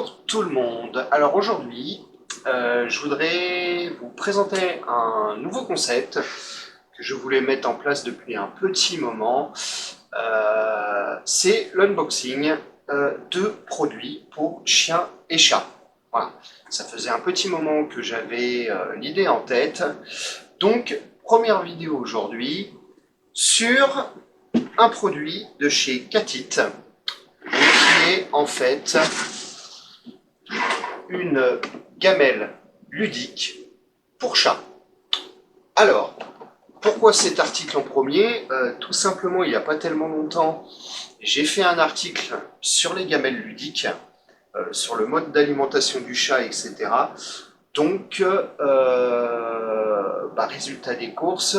Bonjour tout le monde. Alors aujourd'hui, je voudrais vous présenter un nouveau concept que je voulais mettre en place depuis un petit moment. C'est l'unboxing de produits pour chiens et chats. Voilà. Ça faisait un petit moment que j'avais l'idée en tête. Donc, première vidéo aujourd'hui sur un produit de chez Catit, qui est en fait une gamelle ludique pour chat. Alors, pourquoi cet article en premier? Tout simplement, il n'y a pas tellement longtemps, j'ai fait un article sur les gamelles ludiques, sur le mode d'alimentation du chat, etc. Donc, résultat des courses,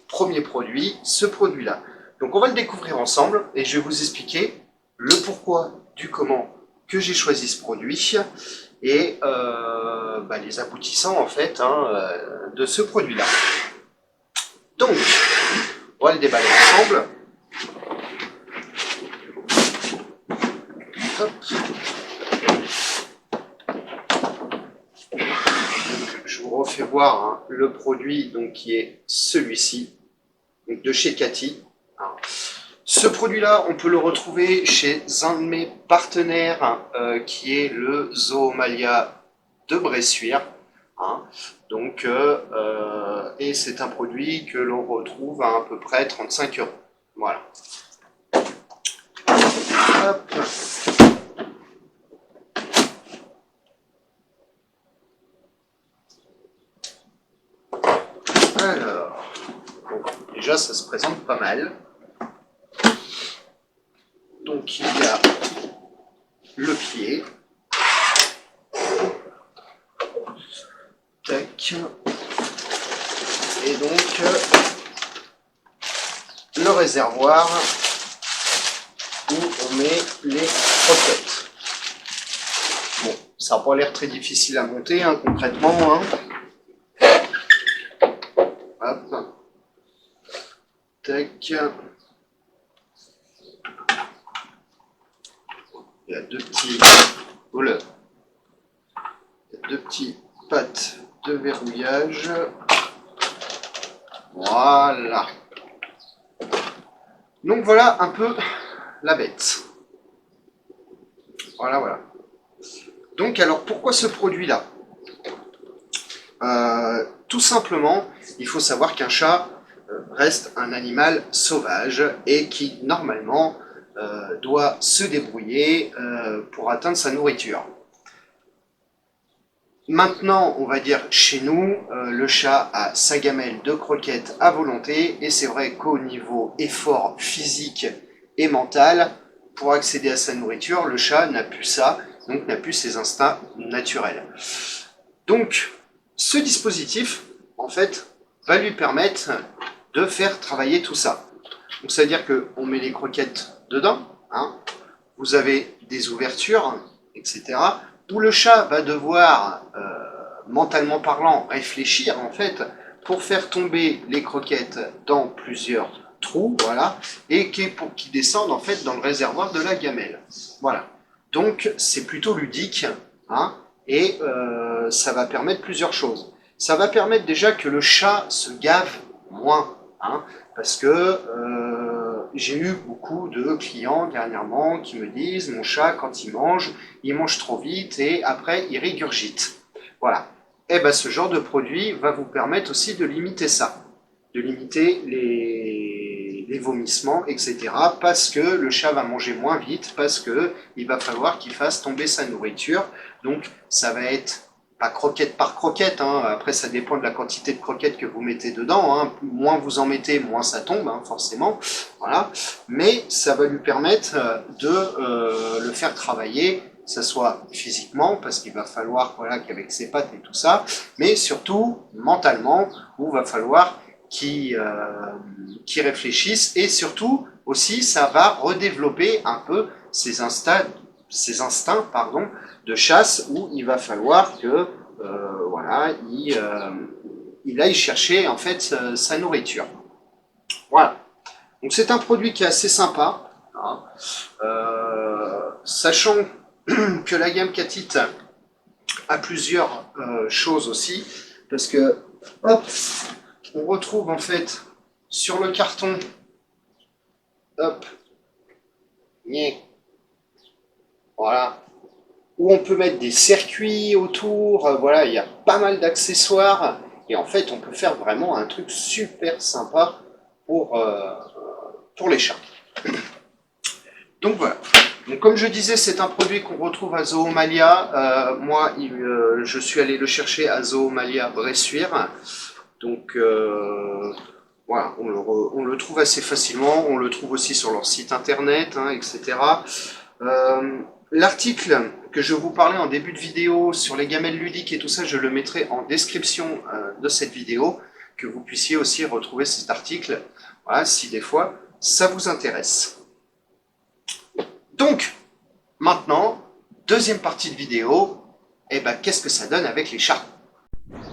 premier produit, ce produit-là. Donc on va le découvrir ensemble et je vais vous expliquer le pourquoi du comment que j'ai choisi ce produit et les aboutissants en fait de ce produit-là. Donc, on va le déballer ensemble. Hop. Je vous refais voir le produit donc, qui est celui-ci, de chez Catit. Ce produit-là, on peut le retrouver chez un de mes partenaires qui est le Zoomalia de Bressuire. Et c'est un produit que l'on retrouve à peu près 35 €. Voilà. Hop. Alors, bon, déjà ça se présente pas mal. Donc il y a le pied. Tac. Et donc le réservoir où on met les croquettes. Bon, ça n'a pas l'air très difficile à monter concrètement. Hop. Tac. Il y a deux petits. Oula. Il y a deux petits pattes de verrouillage. Voilà. Donc voilà un peu la bête. Voilà. Donc alors pourquoi ce produit-là? Tout simplement, il faut savoir qu'un chat reste un animal sauvage et qui normalement doit se débrouiller pour atteindre sa nourriture. Maintenant, on va dire chez nous, le chat a sa gamelle de croquettes à volonté, et c'est vrai qu'au niveau effort physique et mental, pour accéder à sa nourriture, le chat n'a plus ça, donc n'a plus ses instincts naturels. Donc, ce dispositif, en fait, va lui permettre de faire travailler tout ça. Donc, c'est-à-dire qu'on met les croquettes dedans, vous avez des ouvertures, etc., où le chat va devoir, mentalement parlant, réfléchir en fait pour faire tomber les croquettes dans plusieurs trous, voilà, et pour qu'ils descendent en fait dans le réservoir de la gamelle. Voilà. Donc c'est plutôt ludique, et ça va permettre plusieurs choses. Ça va permettre déjà que le chat se gave moins, parce que j'ai eu beaucoup de clients dernièrement qui me disent « Mon chat, quand il mange trop vite et après il régurgite. » Voilà. Et bien ce genre de produit va vous permettre aussi de limiter ça, de limiter les vomissements, etc. Parce que le chat va manger moins vite, parce qu'il va falloir qu'il fasse tomber sa nourriture. Donc ça va être pas croquette par croquette, après ça dépend de la quantité de croquettes que vous mettez dedans, moins vous en mettez, moins ça tombe, forcément, voilà. Mais ça va lui permettre de le faire travailler, que ce soit physiquement, parce qu'il va falloir qu'avec ses pattes et tout ça, mais surtout mentalement, où il va falloir qu'il réfléchisse, et surtout aussi ça va redévelopper un peu ses instincts de chasse, où il va falloir que il aille chercher en fait sa nourriture. Voilà. Donc c'est un produit qui est assez sympa, sachant que la gamme Catite a plusieurs choses aussi, parce que, hop, on retrouve en fait sur le carton, hop, voilà, où on peut mettre des circuits autour, voilà, il y a pas mal d'accessoires, et en fait, on peut faire vraiment un truc super sympa pour les chats. Donc voilà. Donc, comme je disais, c'est un produit qu'on retrouve à Zoomalia. Moi, je suis allé le chercher à Zoomalia Bressuire. Donc voilà, on le trouve assez facilement. On le trouve aussi sur leur site internet, hein, etc. L'article que je vous parlais en début de vidéo sur les gamelles ludiques et tout ça, je le mettrai en description de cette vidéo, que vous puissiez aussi retrouver cet article, voilà, si des fois ça vous intéresse. Donc, maintenant, deuxième partie de vidéo, et ben, qu'est-ce que ça donne avec les chats?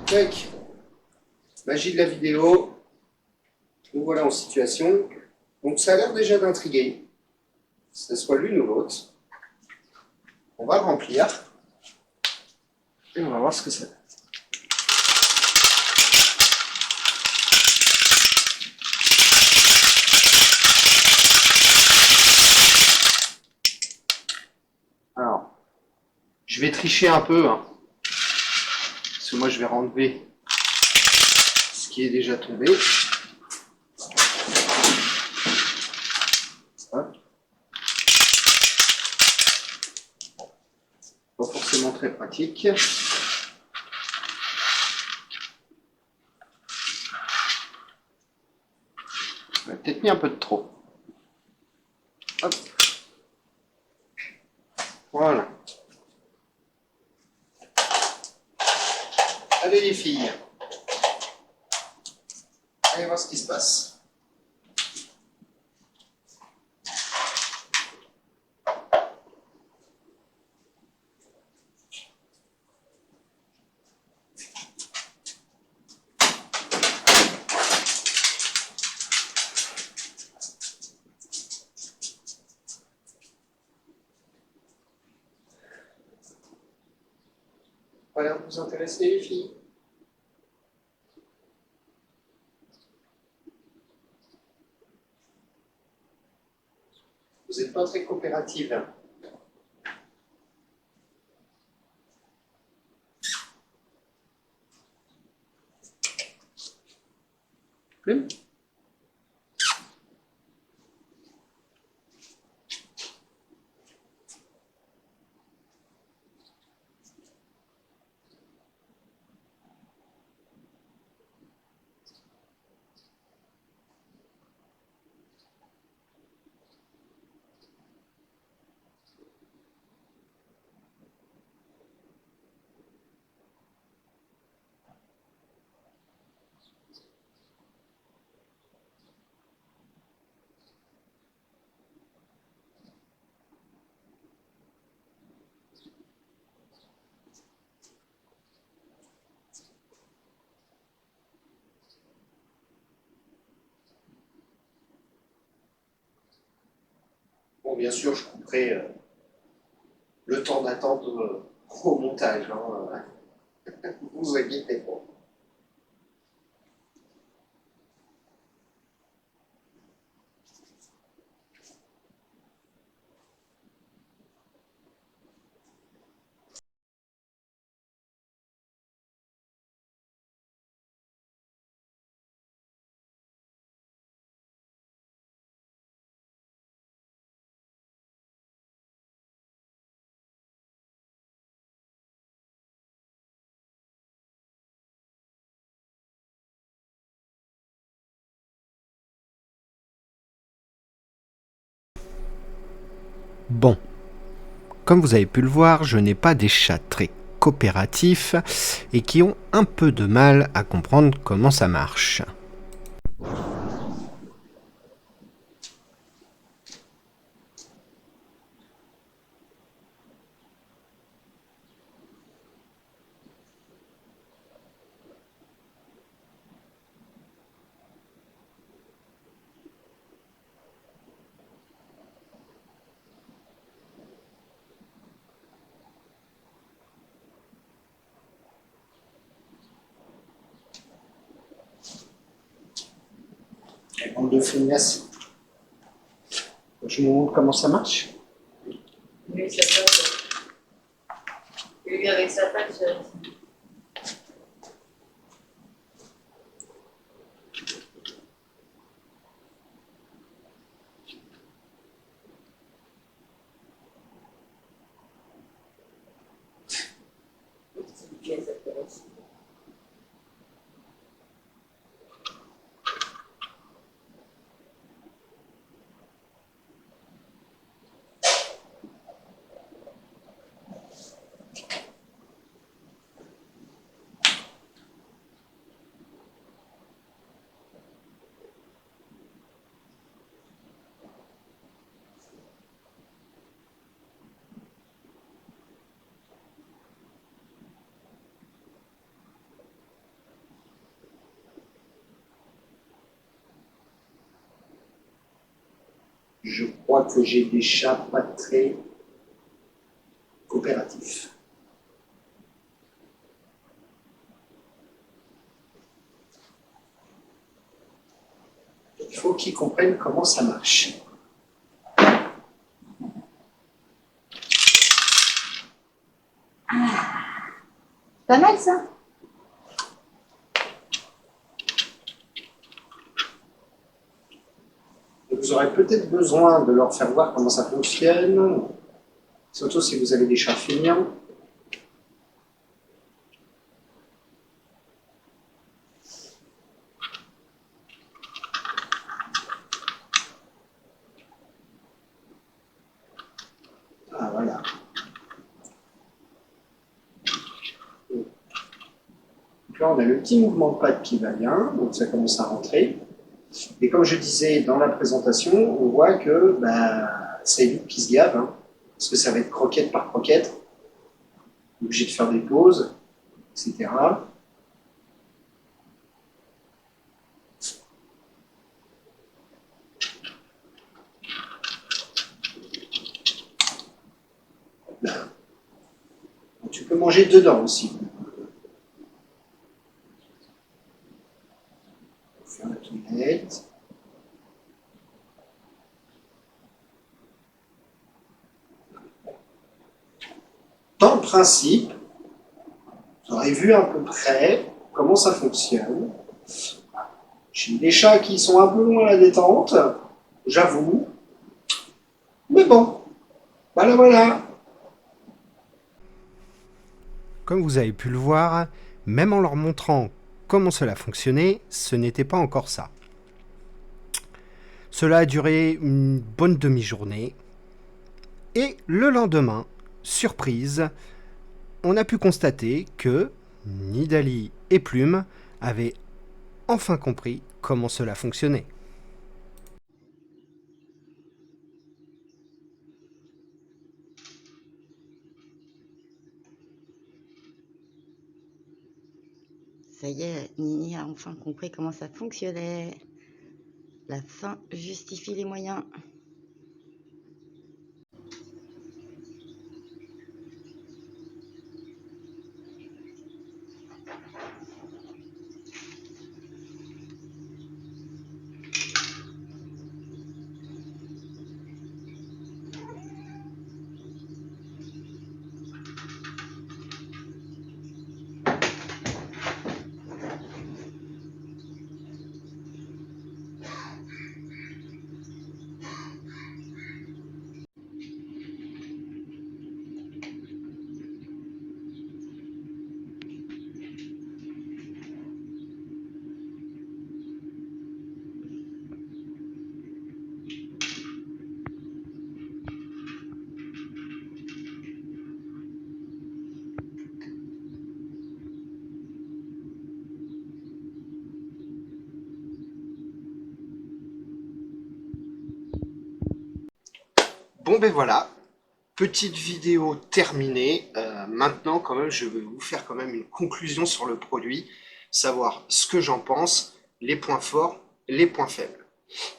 Tac, magie de la vidéo, nous voilà en situation. Donc ça a l'air déjà d'intriguer, que ce soit l'une ou l'autre. On va le remplir et on va voir ce que ça donne. Alors, je vais tricher un peu, hein, parce que moi je vais renlever ce qui est déjà tombé. Hop. Pas forcément très pratique. On a peut-être mis un peu de trop. Hop. Voilà. Allez les filles, allez voir ce qui se passe. Voilà, vous intéressez les filles? Vous n'êtes pas très coopérative. Plume? Bon, bien sûr, je couperai le temps d'attente au montage. Hein, vous inquiétez pas. Bon, comme vous avez pu le voir, je n'ai pas des chats très coopératifs et qui ont un peu de mal à comprendre comment ça marche. Bande de feignasses. Je vous montre comment ça marche. Lui, ça passe. Lui, avec sa patte, Je crois que j'ai des chats pas très coopératifs. Il faut qu'ils comprennent comment ça marche. pas mal ça. Vous aurez peut-être besoin de leur faire voir comment ça fonctionne, surtout si vous avez des chats feignants. Ah voilà. Donc là, on a le petit mouvement de patte qui va bien, donc ça commence à rentrer. Et comme je disais dans la présentation, on voit que ça évite qu'ils se gavent, hein, parce que ça va être croquette par croquette. Obligé de faire des pauses, etc. Donc, tu peux manger dedans aussi. Faire la toilette. Dans le principe, vous aurez vu à peu près comment ça fonctionne. J'ai des chats qui sont un peu loin à la détente, j'avoue. Mais bon, voilà. Comme vous avez pu le voir, même en leur montrant comment cela fonctionnait, ce n'était pas encore ça. Cela a duré une bonne demi-journée. Et le lendemain, surprise, on a pu constater que Nidali et Plume avaient enfin compris comment cela fonctionnait. Ça y est, Nini a enfin compris comment ça fonctionnait. La fin justifie les moyens. Bon ben voilà, petite vidéo terminée. Maintenant quand même, je vais vous faire quand même une conclusion sur le produit, savoir ce que j'en pense, les points forts, les points faibles.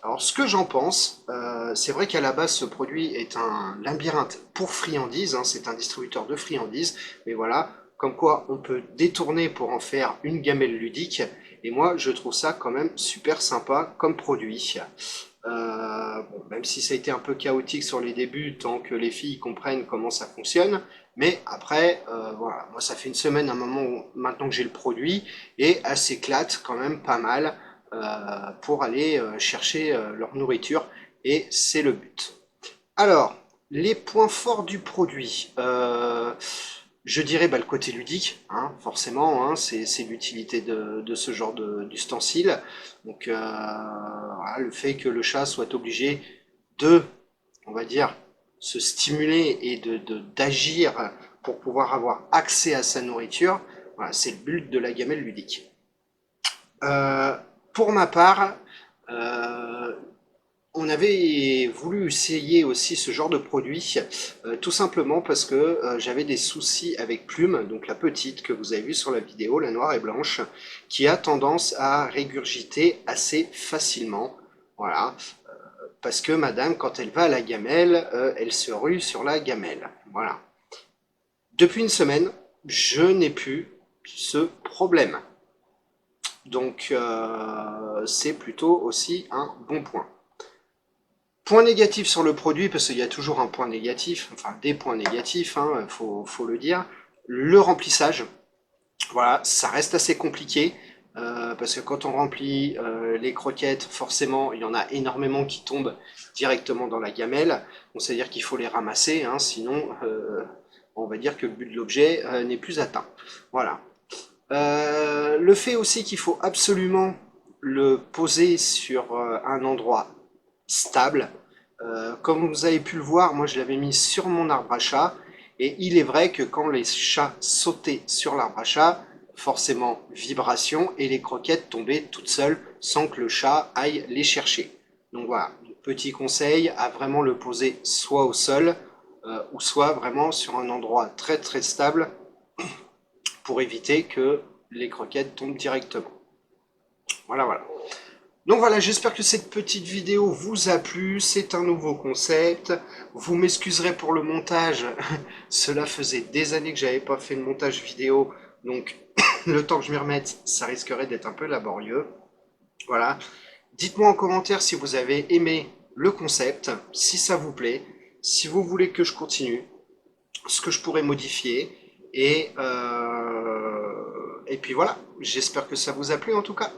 Alors ce que j'en pense, c'est vrai qu'à la base ce produit est un labyrinthe pour friandises, hein, c'est un distributeur de friandises, mais voilà, comme quoi on peut détourner pour en faire une gamelle ludique, Et moi, je trouve ça quand même super sympa comme produit. Bon, même si ça a été un peu chaotique sur les débuts, tant que les filles comprennent comment ça fonctionne. Mais après, voilà, moi ça fait une semaine, un moment maintenant que j'ai le produit, et elles s'éclatent quand même pas mal pour aller chercher leur nourriture, et c'est le but. Alors, les points forts du produit. Je dirais bah, le côté ludique, hein, forcément, hein, c'est l'utilité de ce genre d'ustensile. Donc, voilà, le fait que le chat soit obligé de, on va dire, se stimuler et d'agir pour pouvoir avoir accès à sa nourriture, voilà, c'est le but de la gamelle ludique. Euh, pour ma part, euh, on avait voulu essayer aussi ce genre de produit, tout simplement parce que j'avais des soucis avec Plume, donc la petite que vous avez vue sur la vidéo, la noire et blanche, qui a tendance à régurgiter assez facilement. Voilà, parce que madame, quand elle va à la gamelle, elle se rue sur la gamelle. Voilà. Depuis une semaine, je n'ai plus ce problème. Donc c'est plutôt aussi un bon point. Point négatif sur le produit, parce qu'il y a toujours un point négatif, enfin des points négatifs, hein, faut le dire. Le remplissage, voilà, ça reste assez compliqué, parce que quand on remplit les croquettes, forcément, il y en a énormément qui tombent directement dans la gamelle. Donc c'est-à-dire qu'il faut les ramasser, hein, sinon on va dire que le but de l'objet n'est plus atteint. Voilà. Le fait aussi qu'il faut absolument le poser sur un endroit stable. Comme vous avez pu le voir, moi je l'avais mis sur mon arbre à chat, et il est vrai que quand les chats sautaient sur l'arbre à chat, forcément vibration, et les croquettes tombaient toutes seules sans que le chat aille les chercher. Donc voilà, petit conseil, à vraiment le poser soit au sol, ou soit vraiment sur un endroit très très stable, pour éviter que les croquettes tombent directement. Voilà, voilà. Donc voilà, j'espère que cette petite vidéo vous a plu, c'est un nouveau concept. Vous m'excuserez pour le montage, cela faisait des années que j'avais pas fait de montage vidéo, donc le temps que je m'y remette, ça risquerait d'être un peu laborieux. Voilà. Dites-moi en commentaire si vous avez aimé le concept, si ça vous plaît, si vous voulez que je continue, ce que je pourrais modifier, et puis voilà, j'espère que ça vous a plu en tout cas.